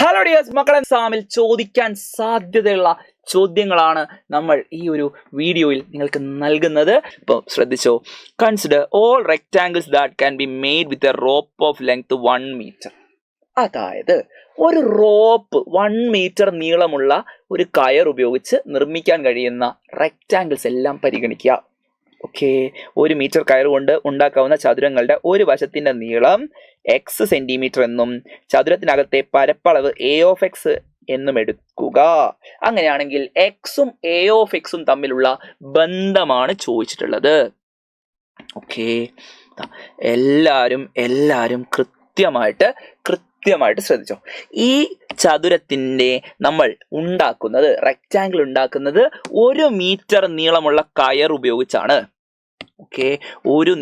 Hello dears, മക്കളെ എക്സാമിൽ ചോദിക്കാൻ സാധ്യതയുള്ള ചോദ്യങ്ങളാണ് നമ്മൾ ഈ ഒരു വീഡിയോയിൽ നിങ്ങൾക്ക് നൽകുന്നത്. ഇപ്പോൾ ശ്രദ്ധിച്ചോ. Consider all rectangles that can be made with a rope of length 1 metre. അതായത് ഒരു റോപ്പ് 1 മീറ്റർ നീളമുള്ള ഒരു കയർ ഉപയോഗിച്ച് നിർമ്മിക്കാൻ കഴിയുന്ന റെക്ടാംഗിൾസ് എല്ലാം പരിഗണിക്കുക. ഓക്കെ, 1 മീറ്റർ കയർ കൊണ്ട് ഉണ്ടാക്കാവുന്ന ചതുരങ്ങളുടെ ഒരു വശത്തിന്റെ നീളം x സെന്റിമീറ്റർ എന്നും ചതുരത്തിനകത്തെ പരപ്പളവ് a ഓഫ് എക്സ് എന്നും എടുക്കുക. അങ്ങനെയാണെങ്കിൽ എക്സും a ഓഫ് എക്സും തമ്മിലുള്ള ബന്ധമാണ് ചോദിച്ചിട്ടുള്ളത്. ഓക്കെ, എല്ലാരും കൃത്യമായിട്ട് ശ്രദ്ധിച്ചോ. ഈ ചതുരത്തിന്റെ നമ്മൾ ഉണ്ടാക്കുന്നത്, റെക്റ്റാങ്കിൾ ഉണ്ടാക്കുന്നത് 1 മീറ്റർ നീളമുള്ള കയർ ഉപയോഗിച്ചാണ്. ഓക്കെ, 1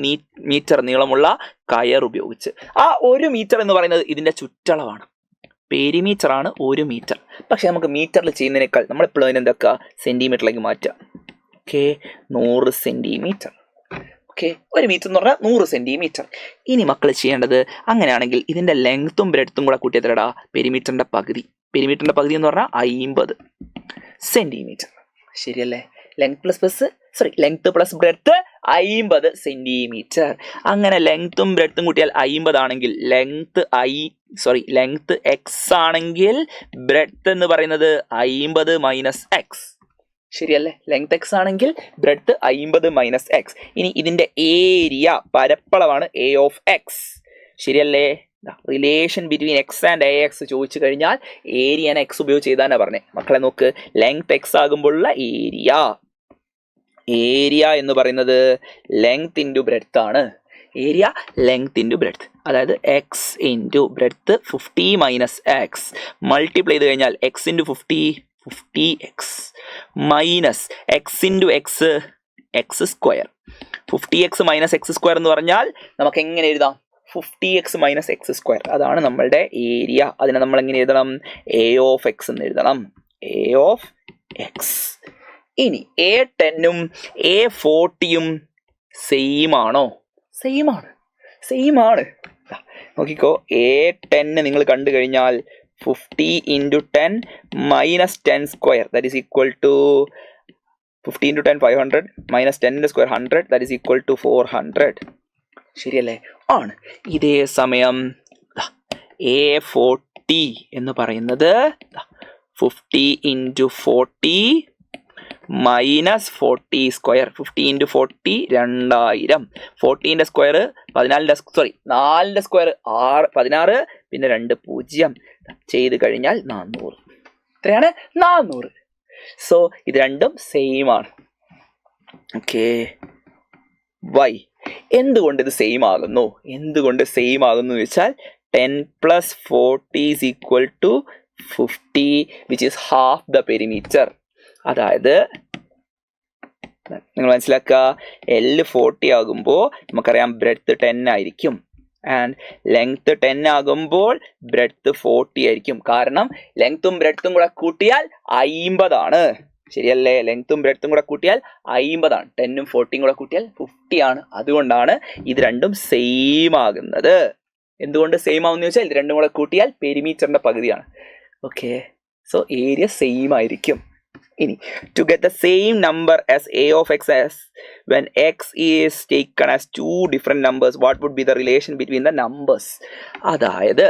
മീറ്റർ നീളമുള്ള കയർ ഉപയോഗിച്ച്. ആ 1 മീറ്റർ എന്ന് പറയുന്നത് ഇതിന്റെ ചുറ്റളവാണ്. പെരിമീറ്റർ ആണ് 1 മീറ്റർ. പക്ഷെ നമുക്ക് മീറ്ററിൽ ചെയ്യുന്നതിനേക്കാൾ നമ്മൾ എപ്പോഴും അതിനെന്തൊക്കെ സെന്റിമീറ്ററിലേക്ക് മാറ്റാം. Okay, 100 centimetre. ഓക്കെ, 1 മീറ്റർ എന്ന് പറഞ്ഞാൽ 100 സെന്റിമീറ്റർ. ഇനി മക്കൾ ചെയ്യേണ്ടത്, അങ്ങനെയാണെങ്കിൽ ഇതിന്റെ ലെങ്ത്തും ബ്രെഡ്ത്തും കൂടെ കൂട്ടിയത്രടാ പെരിമീറ്ററിന്റെ പകുതി. പെരിമീറ്ററിന്റെ പകുതി എന്ന് പറഞ്ഞാൽ 50 സെന്റിമീറ്റർ. ശരിയല്ലേ? Length plus breadth 50 centimetre. അങ്ങനെ ലെങ്ത്തും ബ്രെഡ്ത്തും കൂട്ടിയാൽ 50 ആണെങ്കിൽ ലെങ്ത് എക്സ് ആണെങ്കിൽ ബ്രെഡ്ത്ത് എന്ന് പറയുന്നത് 50 മൈനസ് എക്സ്. ശരിയല്ലേ? ലെങ്ത് എക്സ് ആണെങ്കിൽ ബ്രെഡ്ത്ത് 50 മൈനസ് എക്സ്. ഇനി ഇതിന്റെ ഏരിയ, പരപ്പളവാണ് a ഓഫ് എക്സ്. ശരിയല്ലേ? Relation between X and a X ചോദിച്ചു കഴിഞ്ഞാൽ ഏരിയനെ എക്സ് ഉപയോഗിച്ച് ചെയ്താനാ പറഞ്ഞേ. മക്കളെ നോക്ക്, ലെങ്ത് എക്സ് ആകുമ്പോഴുള്ള ഏരിയ എന്ന് പറയുന്നത് ലെങ്ത് ഇൻറ്റു ബ്രെഡ്ത്ത് ആണ്. ഏരിയ ലെങ്ത് ഇൻറ്റു ബ്രെഡ്ത്ത്, അതായത് X into breadth 50 minus X. Multiply ചെയ്ത് കഴിഞ്ഞാൽ X into 50 X minus X into X X square. 50x minus X square എന്ന് പറഞ്ഞാൽ നമുക്ക് എങ്ങനെ എഴുതാം? 50x minus X square. അതാണ് നമ്മളുടെ ഏരിയ. അതിനെ നമ്മൾ എങ്ങനെ എഴുതണം? a ഓഫ് എക്സ് എന്ന് എഴുതണം. a of X. ഇനി A10ഉം A40യും സെയിം ആണോ? സെയിം ആണ്. നോക്കിക്കോ, A10 നിങ്ങൾ കണ്ടു കഴിഞ്ഞാൽ 50 into 10 minus 10 square, that is equal to 50 into 10 500 minus 10 square 100, that is equal to 400. ശരിയല്ലേ? ആണ്. ഇതേ സമയം A40 എന്ന് പറയുന്നത് 50 ഇൻറ്റു 40 മൈനസ് 40 സ്ക്വയർ. 50 ഇൻറ്റു 40 2000. 40ന്റെ സ്ക്വയർ 4ന്റെ സ്ക്വയർ 16, പിന്നെ 2 0 ചെയ്ത് കഴിഞ്ഞാൽ 400. എത്രയാണ്? 400. സോ ഇത് രണ്ടും സെയിം ആണ്. Okay, why? എന്തുകൊണ്ട് ഇത് സെയിം ആകുന്നു? എന്ന് വെച്ചാൽ 10 plus 40 is equal to 50 which is half the perimeter. അതായത് നിങ്ങൾ മനസ്സിലാക്കുക, L40 ആകുമ്പോൾ നമുക്കറിയാം ബ്രെഡ്ത്ത് 10 ആയിരിക്കും, ആൻഡ് ലെങ്ത് 10 ആകുമ്പോൾ ബ്രെഡ്ത്ത് 40 ആയിരിക്കും. കാരണം ലെങ്ത്തും ബ്രെഡ്ത്തും കൂടെ കൂട്ടിയാൽ 50 ആണ്. ശരിയല്ലേ? ലെങ്ത്തും ബ്രെഡ്ത്തും കൂടെ കൂട്ടിയാൽ 50 ആണ്. 10ഉം 40യും കൂടെ കൂട്ടിയാൽ 50 ആണ്. അതുകൊണ്ടാണ് ഇത് രണ്ടും സെയിം ആകുന്നത്. എന്തുകൊണ്ട് സെയിം ആവുമെന്ന് ചോദിച്ചാൽ ഇത് രണ്ടും കൂടെ കൂട്ടിയാൽ പെരിമീറ്ററിന്റെ പകുതിയാണ്. ഓക്കെ, സോ ഏരിയ സെയിം ആയിരിക്കും. ഇനി to get the same number as a of x as when x is taken as 2 different numbers, what would be the relation between the numbers? അതായത്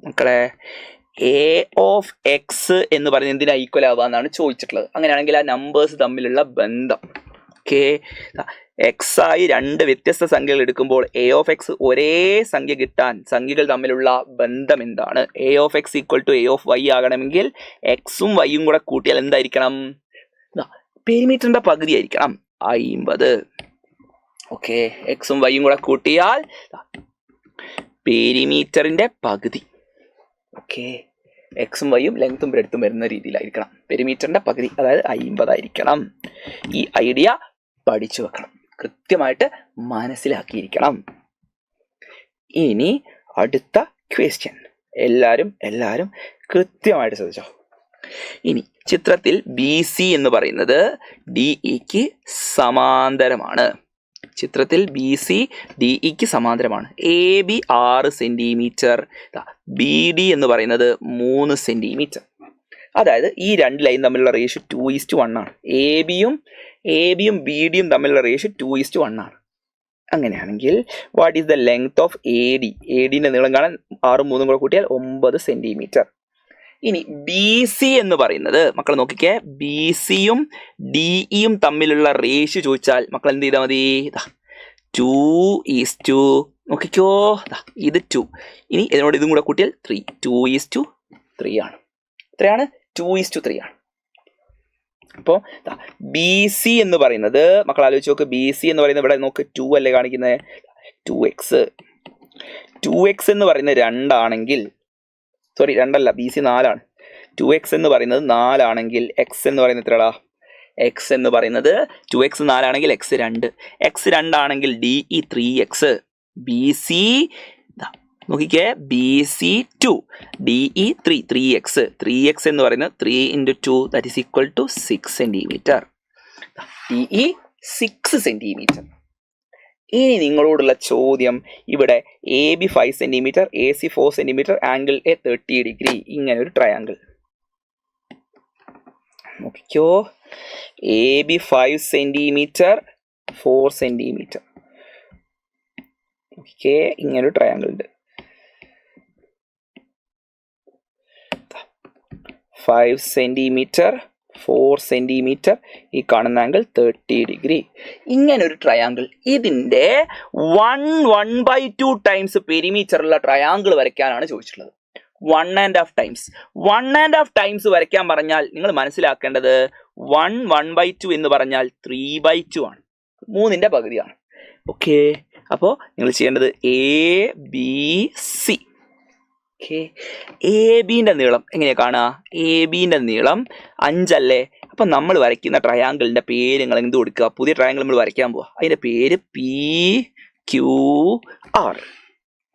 മക്കളെ a of x എന്ന് പറയുന്നത് എന്തിനാ equal ആവാന്നാണ് ചോദിച്ചിട്ടുള്ളത്. അങ്ങനെയാണെങ്കിൽ ആ നമ്പേഴ്സ് തമ്മിലുള്ള ബന്ധം, ഓക്കെ, x ആയി 2 വ്യത്യസ്ത സംഖ്യകൾ എടുക്കുമ്പോൾ a of x ഒരേ സംഖ്യ കിട്ടാൻ സംഖ്യകൾ തമ്മിലുള്ള ബന്ധം എന്താണ്? a of x equal to a of y ആകണമെങ്കിൽ എക്സും വൈയും കൂടെ കൂട്ടിയാൽ എന്തായിരിക്കണം? പെരിമീറ്ററിന്റെ പകുതി ആയിരിക്കണം, 50. ഓക്കെ, എക്സും വൈയും കൂടെ കൂട്ടിയാൽ പെരിമീറ്ററിന്റെ പകുതി. ഓക്കെ, എക്സും വൈയും ലെങ്ത്തും ബ്രെഡ്ത്തും വരുന്ന രീതിയിലായിരിക്കണം. പെരിമീറ്ററിന്റെ പകുതി, അതായത് 50 ആയിരിക്കണം. ഈ ഐഡിയ പഠിച്ചു വെക്കണം, കൃത്യമായിട്ട് മനസ്സിലാക്കിയിരിക്കണം. ഇനി അടുത്ത ക്വസ്റ്റ്യൻ എല്ലാവരും കൃത്യമായിട്ട് ശ്രദ്ധിച്ചോ. ഇനി ചിത്രത്തിൽ BC എന്ന് പറയുന്നത് DEക്ക് സമാന്തരമാണ്. ചിത്രത്തിൽ ബി സി ഡി ഇക്ക് സമാന്തരമാണ്. A B 6 centimetre, B D എന്ന് പറയുന്നത് 3 സെന്റിമീറ്റർ. അതായത് ഈ രണ്ട് ലൈൻ തമ്മിലുള്ള റേഷ്യോ 2:1 ആണ്. എ ബിയും ബി ഡിയും തമ്മിലുള്ള റേഷ്യോ 2:1 ആണ്. അങ്ങനെയാണെങ്കിൽ what is the length of A D? A ഡിന്റെ നീളം കാണാൻ 6ഉം 3ഉം കൂടെ കൂട്ടിയാൽ 9 സെന്റിമീറ്റർ. ഇനി ബി സി എന്ന് പറയുന്നത് മക്കൾ നോക്കിക്കേ, ബി സിയും ഡി ഇയും തമ്മിലുള്ള റേഷ്യോ ചോദിച്ചാൽ മക്കൾ എന്ത് ചെയ്താൽ മതി? 2:, നോക്കിക്കോ, ഇത് 2, ഇനി ഇതിനോട് ഇതും കൂടെ കൂട്ടിയാൽ 3, 2:3 ആണ്. എത്രയാണ്? 2:3 ആണ്. അപ്പോൾ ബി സി എന്ന് പറയുന്നത് മക്കൾ ആലോചിച്ച് നോക്ക്, ബി സി എന്ന് പറയുന്നത് ഇവിടെ നോക്ക് 2 അല്ലേ കാണിക്കുന്നത്, 2x എന്ന് പറയുന്നത് 2 ആണെങ്കിൽ, സോറി 2 അല്ല, ബി സി 4 ആണ്. 2x എന്ന് പറയുന്നത് 4 ആണെങ്കിൽ എക്സ് എന്ന് പറയുന്നത് എത്രടാ? എക്സ് എന്ന് പറയുന്നത് 2x 4 ആണെങ്കിൽ എക്സ് 2, എക്സ് 2 ആണെങ്കിൽ D E 3x, B C നോക്കിക്കേ, B C 2, D E 3x, 3x എന്ന് പറയുന്നത് 3 × 2 that is equal to 6 centimetre, D E 6 centimetre. ഇനി നിങ്ങളോടുള്ള ചോദ്യം, ഇവിടെ A B 5 centimetre, A C 4 centimetre, angle A 30 degree, ഇങ്ങനെ ഒരു ട്രയാങ്കിൾ നോക്കിക്കോ. A B 5 centimetre, 4 centimetre, okay, ഇങ്ങനൊരു ട്രയാങ്കിൾ ഉണ്ട്. 5 സെന്റിമീറ്റർ, 4 സെന്റിമീറ്റർ, ഈ കാണുന്ന ആംഗിൾ 30 ഡിഗ്രി, ഇങ്ങനെ ഒരു ട്രയാങ്കിൾ. ഇതിന്റെ 1/2 ടൈംസ് പെരിമീറ്ററുള്ള ട്രയാങ്കിൾ വരയ്ക്കാനാണ് ചോദിച്ചിട്ടുള്ളത്. 1.5 ടൈംസ്. 1.5 ടൈംസ് വരയ്ക്കാൻ പറഞ്ഞാൽ നിങ്ങൾ മനസ്സിലാക്കേണ്ടത് 1/2 എന്ന് പറഞ്ഞാൽ 3/2 ആണ്, 3ന്റെ പകുതിയാണ്. ഓക്കെ, അപ്പോൾ നിങ്ങൾ ചെയ്യേണ്ടത് A B C. Okay, A ബിന്റെ നീളം എങ്ങനെയാ കാണുക? എ ബിന്റെ നീളം 5 അല്ലേ? അപ്പൊ നമ്മൾ വരയ്ക്കുന്ന ട്രയാങ്കിളിന്റെ പേര് നിങ്ങൾ എന്ത് കൊടുക്കുക? പുതിയ ട്രയാങ്കിൾ നമ്മൾ വരയ്ക്കാൻ പോവാ, അതിന്റെ പേര് പി ക്യു ആർ.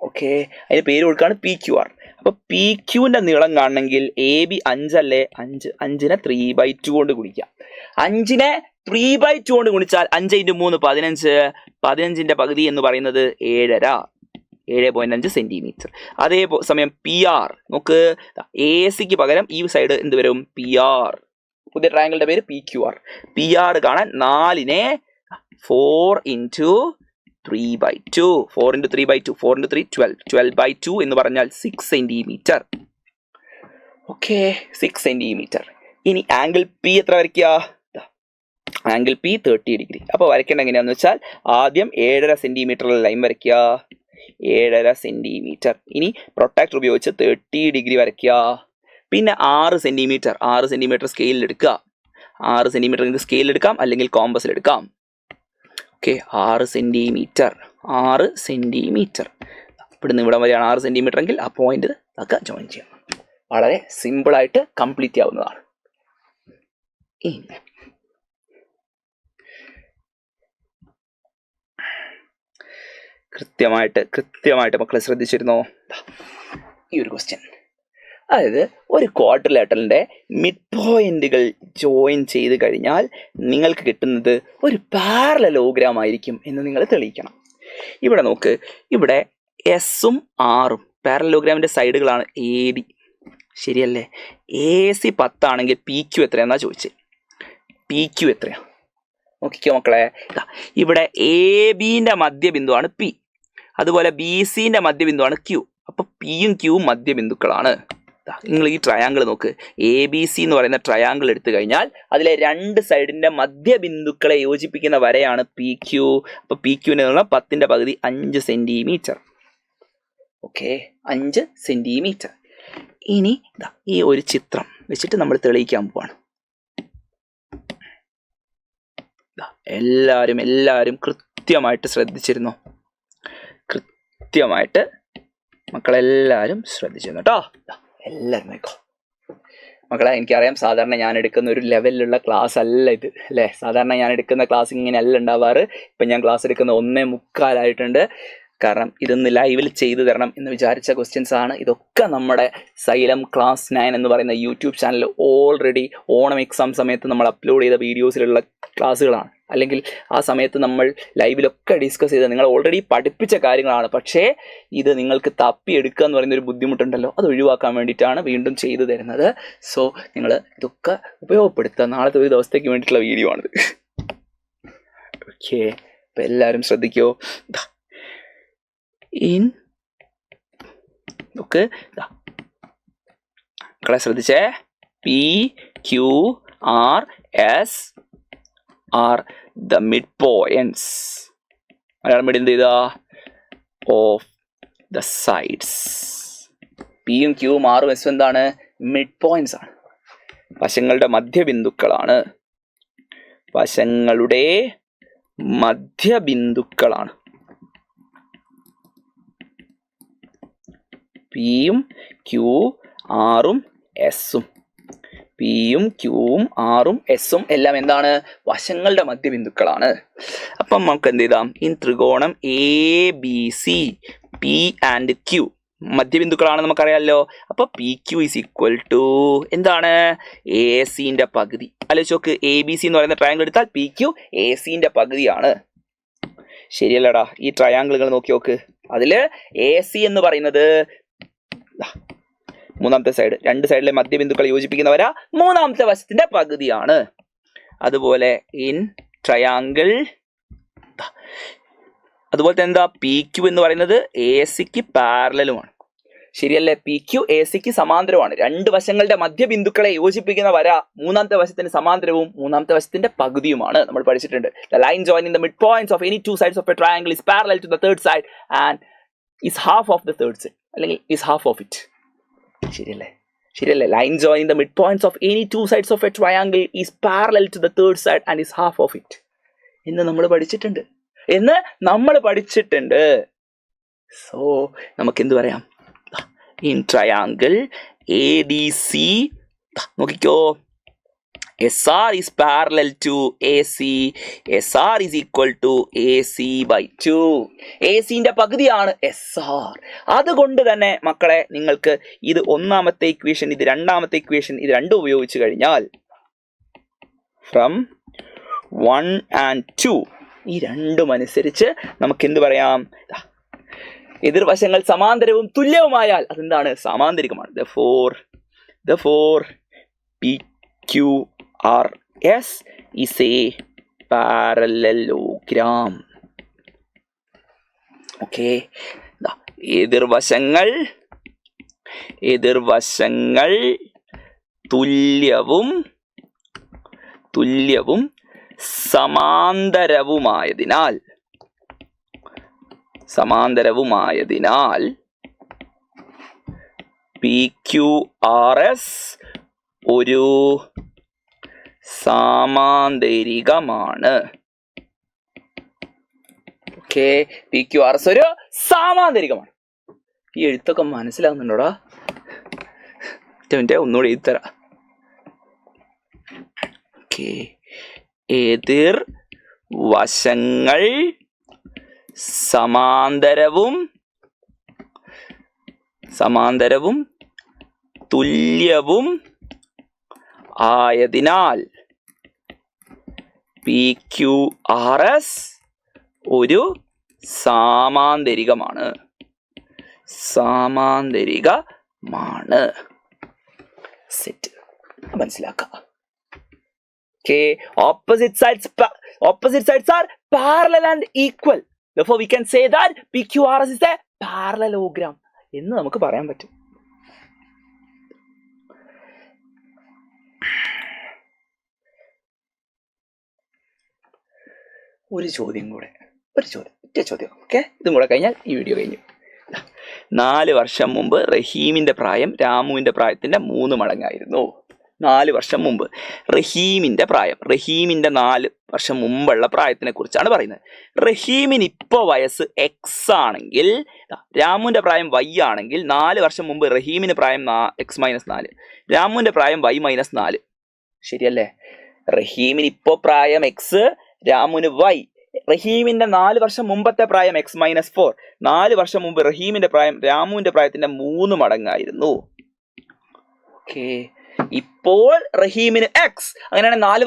ഓക്കെ, അതിന്റെ പേര് കൊടുക്കുകയാണ് പി ക്യു ആർ. അപ്പൊ പി ക്യൂന്റെ നീളം കാണണമെങ്കിൽ എ ബി 5 അല്ലേ? 5നെ 3/2 കൊണ്ട് ഗുണിക്കാം. 5നെ 3/2 കൊണ്ട് ഗുണിച്ചാൽ 5 × 3 15, 15ന്റെ പകുതി എന്ന് പറയുന്നത് 7.5, 7.5 സെന്റിമീറ്റർ. അതേ സമയം പി ആർ നോക്ക്, എ സിക്ക് പകരം ഈ സൈഡ് എന്ത് വരും? P R. പുതിയ ട്രയാങ്കിളിന്റെ പേര് P Q R. P R കാണാൻ 4നെ 4 × 3/2, 4 × 3/2, 4 × 3 12, 12/2 എന്ന് പറഞ്ഞാൽ 6 സെന്റിമീറ്റർ. Okay, 6 centimetre. ഇനി ആംഗിൾ പി എത്ര വരയ്ക്കുക? Angle P 30 degree. അപ്പോൾ വരയ്ക്കേണ്ട എങ്ങനെയാണെന്ന് വെച്ചാൽ ആദ്യം 7.5 സെന്റിമീറ്ററിലെ ലൈൻ വരയ്ക്കുക, 7.5 സെന്റിമീറ്റർ. ഇനി പ്രൊട്ടക്ടർ ഉപയോഗിച്ച് 30 ഡിഗ്രി വരയ്ക്കുക. പിന്നെ 6 സെന്റിമീറ്റർ സ്കെയിലിൽ എടുക്കുക. 6 സെന്റിമീറ്റർ സ്കെയിലിൽ എടുക്കാം, അല്ലെങ്കിൽ കോമ്പസിൽ എടുക്കാം. Okay, 6 centimetre. ഇവിടുന്ന് ഇവിടെ വരെയാണ് 6 സെന്റിമീറ്റർ എങ്കിൽ ആ പോയിന്റ് ഒക്കെ ജോയിൻ ചെയ്യാം. വളരെ സിമ്പിളായിട്ട് കംപ്ലീറ്റ് ചെയ്യാവുന്നതാണ്. കൃത്യമായിട്ട് മക്കളെ ശ്രദ്ധിച്ചിരുന്നോ? ഈ ഒരു ക്വസ്റ്റ്യൻ, അതായത് ഒരു ക്വാഡ്രിലേറ്ററലിന്റെ മിഡ് പോയിന്റുകൾ ജോയിൻ ചെയ്ത് കഴിഞ്ഞാൽ നിങ്ങൾക്ക് കിട്ടുന്നത് ഒരു പാരലലോഗ്രാം ആയിരിക്കും എന്ന് നിങ്ങൾ തെളിയിക്കണം. ഇവിടെ നോക്ക്, ഇവിടെ എസും ആറും പാരലലോഗ്രാമിന്റെ സൈഡുകളാണ് എ ബി, ശരിയല്ലേ? എ സി 10 ആണെങ്കിൽ പി ക്യു എത്രയാന്നാ ചോദിച്ചത്. പി ക്യു എത്രയാ നോക്കിക്കോ മക്കളെ. ഇവിടെ എ ബിന്റെ മധ്യബിന്ദുവാണ് പി, അതുപോലെ ബി സിന്റെ മധ്യബിന്ദുവാണ് ക്യു. അപ്പൊ പിയും ക്യൂവും മധ്യബിന്ദുക്കളാണ്. നിങ്ങൾ ഈ ട്രയാങ്കിൾ നോക്ക്, എ ബി സി എന്ന് പറയുന്ന ട്രയാങ്കിൾ എടുത്തു കഴിഞ്ഞാൽ അതിലെ 2 സൈഡിന്റെ മധ്യബിന്ദുക്കളെ യോജിപ്പിക്കുന്ന വരയാണ് പി ക്യു. അപ്പൊ പി ക്യൂവിന്റെ നീളം 10ന്റെ പകുതി 5 സെന്റിമീറ്റർ. Okay, 5 centimetre. ഇനി ഈ ഒരു ചിത്രം വെച്ചിട്ട് നമ്മൾ തെളിയിക്കാൻ പോവാണ്. എല്ലാവരും കൃത്യമായിട്ട് ശ്രദ്ധിച്ചിരുന്നു. കൃത്യമായിട്ട് മക്കളെല്ലാവരും ശ്രദ്ധിച്ചിരുന്നു കേട്ടോ. എല്ലാവരും നോക്കോ മക്കളെ. എനിക്കറിയാം സാധാരണ ഞാൻ എടുക്കുന്ന ഒരു ലെവലിലുള്ള ക്ലാസ് അല്ല ഇത്, അല്ലേ? സാധാരണ ഞാൻ എടുക്കുന്ന ക്ലാസ് ഇങ്ങനെ അല്ല ഉണ്ടാവാറ്. ഇപ്പം ഞാൻ ക്ലാസ് എടുക്കുന്ന 1:45 ആയിട്ടുണ്ട്. കാരണം ഇതൊന്ന് ലൈവിൽ ചെയ്തു തരണം എന്ന് വിചാരിച്ച ക്വസ്റ്റ്യൻസ് ആണ്. ഇതൊക്കെ നമ്മുടെ സൈലം ക്ലാസ് 9 എന്ന് പറയുന്ന YouTube channel already Onam exam സമയത്ത് നമ്മൾ അപ്ലോഡ് ചെയ്ത വീഡിയോസിലുള്ള ക്ലാസ്സുകളാണ്. അല്ലെങ്കിൽ ആ സമയത്ത് നമ്മൾ ലൈവിലൊക്കെ ഡിസ്കസ് ചെയ്ത് നിങ്ങൾ ഓൾറെഡി പഠിപ്പിച്ച കാര്യങ്ങളാണ്. പക്ഷേ ഇത് നിങ്ങൾക്ക് തപ്പിയെടുക്കുക എന്ന് പറയുന്നൊരു ബുദ്ധിമുട്ടുണ്ടല്ലോ, അത് ഒഴിവാക്കാൻ വേണ്ടിയിട്ടാണ് വീണ്ടും ചെയ്തു തരുന്നത്. സോ നിങ്ങൾ ഇതൊക്കെ ഉപയോഗപ്പെടുത്തുക. നാളത്തെ ഒരു ദിവസത്തേക്ക് വേണ്ടിയിട്ടുള്ള വീഡിയോ ആണിത്. ഓക്കെ, അപ്പം എല്ലാവരും ശ്രദ്ധിക്കോ. ഓക്കെ, മക്കളെ ശ്രദ്ധിച്ചേ. PQRS are the midpoints. Malayalam medium എന്ത് ചെയ്താ? Of the sides. പിയും ക്യൂവും ആറും എസും എന്താണ്? മിഡ് പോയിന്റ്സ് ആണ്, വശങ്ങളുടെ മധ്യബിന്ദുക്കളാണ്. വശങ്ങളുടെ മധ്യബിന്ദുക്കളാണ് പിയും ക്യൂ ആറും എസും. പിയും ക്യൂവും ആറും എസും എല്ലാം എന്താണ്? വശങ്ങളുടെ മധ്യബിന്ദുക്കളാണ്. അപ്പം നമുക്ക് എന്ത് ചെയ്താം? ഇൻ ത്രികോണം ABC പി ആൻഡ് ക്യൂ മധ്യബിന്ദുക്കളാണ് നമുക്കറിയാമല്ലോ. അപ്പൊ PQ ഈസ് ഈക്വൽ ടു എന്താണ്? AC-ന്റെ പകുതി. ആലോചിച്ച് നോക്ക്, ABC എന്ന് പറയുന്ന ട്രയാങ്കിൾ എടുത്താൽ PQ AC-ന്റെ പകുതിയാണ്. ശരിയല്ലടാ? ഈ ട്രയാങ്കിളുകൾ നോക്കി നോക്ക്. അതില് AC എന്ന് പറയുന്നത് മൂന്നാമത്തെ സൈഡ്, രണ്ട് സൈഡിലെ മധ്യബിന്ദുക്കൾ യോജിപ്പിക്കുന്ന വര മൂന്നാമത്തെ വശത്തിന്റെ പകുതിയാണ്. അതുപോലെ ഇൻ ട്രയാങ്കിൾ അതുപോലെ തന്നെ എന്താ? PQ എന്ന് പറയുന്നത് AC-ക്ക് പാരലലുമാണ്. ശരിയല്ലേ? PQ AC-ക്ക് സമാന്തരമാണ്. രണ്ട് വശങ്ങളുടെ മധ്യബിന്ദുക്കളെ യോജിപ്പിക്കുന്ന വര മൂന്നാമത്തെ വശത്തിന് സമാന്തരവും മൂന്നാമത്തെ വശത്തിന്റെ പകുതിയുമാണ്. നമ്മൾ പഠിച്ചിട്ടുണ്ട്. The line joining the midpoints of any two sides of a triangle is parallel to the third side and is half of the third side, അല്ലെങ്കിൽ is half of it. ശരിയല്ലേ? ശരിയല്ലേ? Line joining the midpoints of any two sides of a triangle is parallel to the third side and is half of it എന്ന് നമ്മൾ പഠിച്ചിട്ടുണ്ട്. So നമുക്ക് എന്ത് പറയാം? In triangle ADC നോക്കിക്കോ, SR is parallel to AC. SR is equal to AC by 2. AC-ന്റെ പകുതിയാണ് SR. അതുകൊണ്ട് തന്നെ മക്കളെ നിങ്ങൾക്ക് ഇത് ഒന്നാമത്തെ ഇക്വേഷൻ, ഇത് രണ്ടാമത്തെ ഇക്വേഷൻ, ഇത് രണ്ടും ഉപയോഗിച്ച് കഴിഞ്ഞാൽ ഫ്രം 1 and 2 ഈ രണ്ടും അനുസരിച്ച് നമുക്ക് എന്ത് പറയാം? എതിർവശങ്ങൾ സമാന്തരവും തുല്യവുമായാൽ അതെന്താണ്? സമാന്തരികമാണ്. Therefore PQRS is a parallelogram. Okay, എതിർവശങ്ങൾ തുല്യവും സമാന്തരവുമായതിനാൽ PQRS ഒരു സാമാന്തരികമാണ്. ഓക്കെ, PQRS ഒരു സാമാന്തരികമാണ്. ഈ എഴുത്തൊക്കെ മനസ്സിലാവുന്നുണ്ടോടാ? ഒന്നുകൂടി എഴുതരാ. ഓക്കെ, എതിർ വശങ്ങൾ സമാന്തരവും തുല്യവും ആയതിനാൽ PQRS ഒരു സാമാന്തരികമാണ്. സെറ്റ് മനസ്സിലാക്കാം. Okay, opposite sides are parallel and equal. Therefore we can say that PQRS is a parallelogram എന്ന് നമുക്ക് പറയാൻ പറ്റും. ഒരു ചോദ്യം ഓക്കെ, ഇതും കൂടെ കഴിഞ്ഞാൽ ഈ വീഡിയോ കഴിഞ്ഞു. 4 വർഷം മുമ്പ് റഹീമിന്റെ പ്രായം രാമുവിന്റെ പ്രായത്തിന്റെ 3 മടങ്ങായിരുന്നു. 4 വർഷം മുമ്പ് റഹീമിന്റെ 4 വർഷം മുമ്പുള്ള പ്രായത്തിനെ കുറിച്ചാണ് പറയുന്നത്. റഹീമിന് ഇപ്പോൾ വയസ്സ് X ആണെങ്കിൽ രാമുവിന്റെ പ്രായം Y ആണെങ്കിൽ 4 വർഷം മുമ്പ് റഹീമിന് പ്രായം X-4, രാമുവിന്റെ പ്രായം Y-4. ശരിയല്ലേ? റഹീമിന് ഇപ്പോൾ പ്രായം X, രാമുവിന് Y. റഹീമിന്റെ 4 വർഷം മുമ്പത്തെ പ്രായം x-4. 4 വർഷം മുമ്പ് റഹീമിന്റെ പ്രായം രാമുവിന്റെ പ്രായത്തിന്റെ 3 മടങ്ങായിരുന്നു. ഓക്കെ, ഇപ്പോൾ റഹീമിന് x. അങ്ങനെയാണെങ്കിൽ 4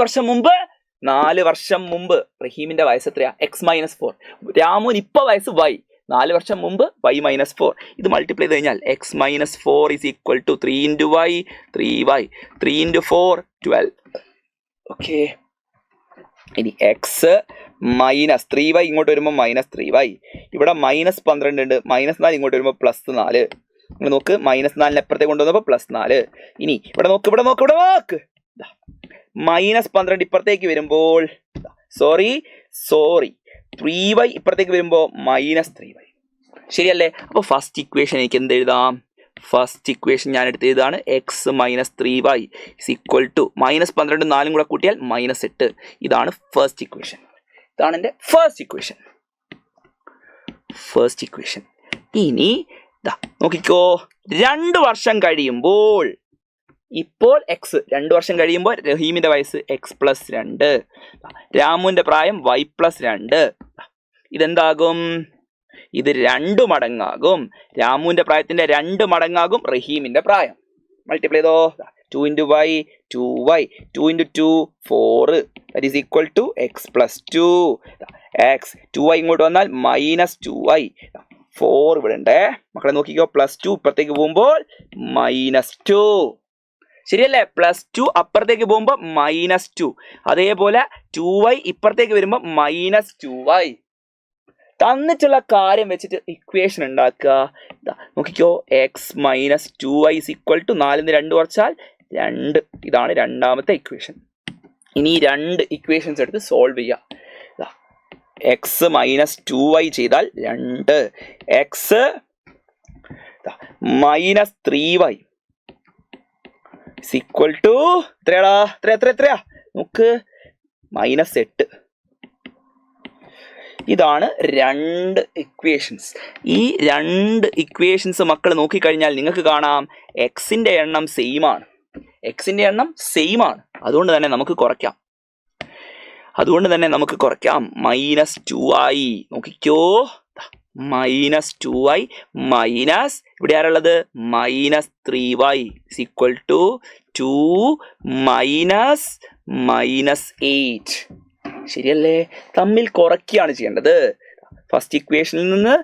വർഷം മുമ്പ് റഹീമിന്റെ വയസ്സ് എത്രയാ? x-4. രാമുവിന് ഇപ്പൊ വയസ്സ് y. 4 വർഷം മുമ്പ് y-4. ഇത് മൾട്ടിപ്ലൈ ചെയ്ത് കഴിഞ്ഞാൽ x-4 is equal to 3 into y, 3y, 3 into 4, 12. Okay, ഇനി x മൈനസ് 3y ഇങ്ങോട്ട് വരുമ്പോൾ -3y. ഇവിടെ -12 ഉണ്ട്. -4 ഇങ്ങോട്ട് വരുമ്പോൾ +4. നിങ്ങൾ നോക്ക്, -4 എപ്പുറത്തേക്ക് കൊണ്ടുവന്നപ്പോൾ +4. ഇനി ഇവിടെ നോക്ക്, -12 ഇപ്പുറത്തേക്ക് വരുമ്പോൾ സോറി 3y ഇപ്പുറത്തേക്ക് വരുമ്പോൾ -3y. ശരിയല്ലേ? അപ്പോൾ ഫസ്റ്റ് ഇക്വേഷൻ എനിക്ക് എന്ത് എഴുതാം? ഫസ്റ്റ് ഇക്വേഷൻ ഞാൻ എടുത്ത് എഴുതാണ് x-3y is equal to -12 4 കൂടെ കൂട്ടിയാൽ -8. ഇതാണ് ഫസ്റ്റ് ഇക്വേഷൻ. ഇതാണ് എൻ്റെ ഫസ്റ്റ് ഇക്വേഷൻ. ഇനി നോക്കിക്കോ, 2 വർഷം കഴിയുമ്പോൾ ഇപ്പോൾ x 2 വർഷം കഴിയുമ്പോൾ റഹീമിന്റെ വയസ്സ് x+2, രാമുവിന്റെ പ്രായം y+2. ഇതെന്താകും? ഇത് 2 മടങ്ങാകും. രാമുവിന്റെ പ്രായത്തിന്റെ 2 മടങ്ങാകും റഹീമിന്റെ പ്രായം. മൾട്ടിപ്ലൈ ചെയ്തോ. 2 into y, 2y, 2 into 2, 4. That is equal to x+2. x 2y ഇങ്ങോട്ട് വന്നാൽ -2y. 4 ഇവിടെ ഉണ്ട്. മക്കളെ നോക്കിക്കോ, +2 ഇപ്പുറത്തേക്ക് പോകുമ്പോൾ -2. ശരിയല്ലേ? +2 അപ്പുറത്തേക്ക് പോകുമ്പോൾ -2. അതേപോലെ 2y ഇപ്പുറത്തേക്ക് വരുമ്പോൾ -2y. തന്നിട്ടുള്ള കാര്യം വെച്ചിട്ട് ഇക്വേഷൻ ഉണ്ടാക്കുക. നോക്കിക്കോ, x-2y is equal to 4 2 കുറച്ചാൽ 2. ഇതാണ് രണ്ടാമത്തെ ഇക്വേഷൻ. ഇനി 2 ഇക്വേഷൻസ് എടുത്ത് സോൾവ് ചെയ്യുക. x-2y ചെയ്താൽ 2, x-3y is equal to എത്രയാ നോക്ക്, -8. ഇതാണ് 2 ഇക്വേഷൻസ്. ഈ 2 ഇക്വേഷൻസ് മക്കൾ നോക്കിക്കഴിഞ്ഞാൽ നിങ്ങൾക്ക് കാണാം എക്സിന്റെ എണ്ണം സെയിം ആണ്. അതുകൊണ്ട് തന്നെ നമുക്ക് കുറയ്ക്കാം. -2y. നോക്കിക്കോ, -2y മൈനസ് ഇവിടെ ആരുള്ളത് -3y is equal to 2 -8. ശരിയല്ലേ? തമ്മിൽ കുറയ്ക്കുകയാണ് ചെയ്യേണ്ടത്. ഫസ്റ്റ് ഇക്വേഷനിൽ നിന്ന്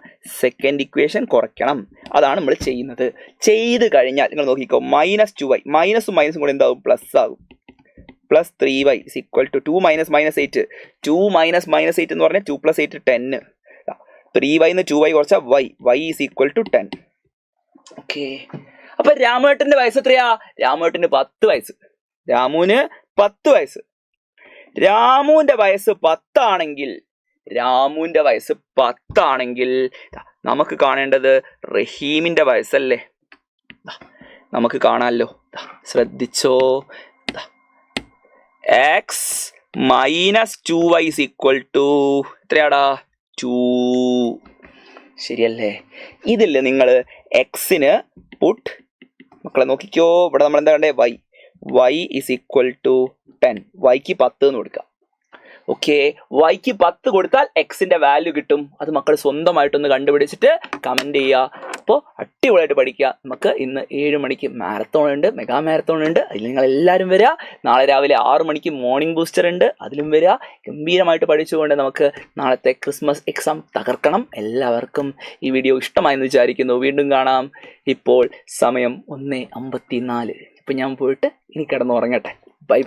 സെക്കൻഡ് ഇക്വേഷൻ കുറയ്ക്കണം. അതാണ് നമ്മൾ ചെയ്യുന്നത്. ചെയ്ത് കഴിഞ്ഞാൽ നിങ്ങൾ നോക്കിക്കോ, -2y മൈനസും കൂടെ എന്താകും? പ്ലസ് ആകും. +3y is equal to 2 - -8. 2 - -8 എന്ന് പറഞ്ഞാൽ 2 + 8 10. 3y 2y കുറച്ചാൽ y is equal to 10. Okay, അപ്പൊ രാമുവേട്ടന്റെ വയസ്സ് എത്രയാ? രാമുവേട്ടന് 10 വയസ്സ്. രാമുവിന് 10 വയസ്സ്. രാമുവിന്റെ വയസ്സ് 10 ആണെങ്കിൽ നമുക്ക് കാണേണ്ടത് റഹീമിന്റെ വയസ്സല്ലേ? നമുക്ക് കാണാമല്ലോ. ശ്രദ്ധിച്ചോ, x-2y is equal to എത്രയാടാ? 2. ശരിയല്ലേ? ഇതിൽ നിങ്ങൾ എക്സിന് പുട്ട്, മക്കളെ നോക്കിക്കോ, ഇവിടെ നമ്മൾ എന്താ കണ്ടേ? y is equal to 10. yക്ക് 10 എന്ന് കൊടുക്കാം. ഓക്കെ, yക്ക് 10 കൊടുത്താൽ എക്സിന്റെ വാല്യൂ കിട്ടും. അത് മക്കൾ സ്വന്തമായിട്ടൊന്ന് കണ്ടുപിടിച്ചിട്ട് കമന്റ് ചെയ്യുക. അപ്പോൾ അടിപൊളിയായിട്ട് പഠിക്കുക. നമുക്ക് ഇന്ന് 7 മണിക്ക് മാരത്തോൺ ഉണ്ട്, മെഗാ മാരത്തോൺ ഉണ്ട്. അതിൽ നിങ്ങൾ എല്ലാവരും വരിക. നാളെ രാവിലെ 6 മണിക്ക് മോർണിംഗ് ബൂസ്റ്റർ ഉണ്ട്, അതിലും വരിക. ഗംഭീരമായിട്ട് പഠിച്ചുകൊണ്ട് നമുക്ക് നാളത്തെ ക്രിസ്മസ് എക്സാം തകർക്കണം. എല്ലാവർക്കും ഈ വീഡിയോ ഇഷ്ടമായെന്ന് വിചാരിക്കുന്നു. വീണ്ടും കാണാം. ഇപ്പോൾ സമയം 1:54. ഇപ്പം ഞാൻ പോയിട്ട് ഇനി കിടന്നുറങ്ങട്ടെ. ബൈ.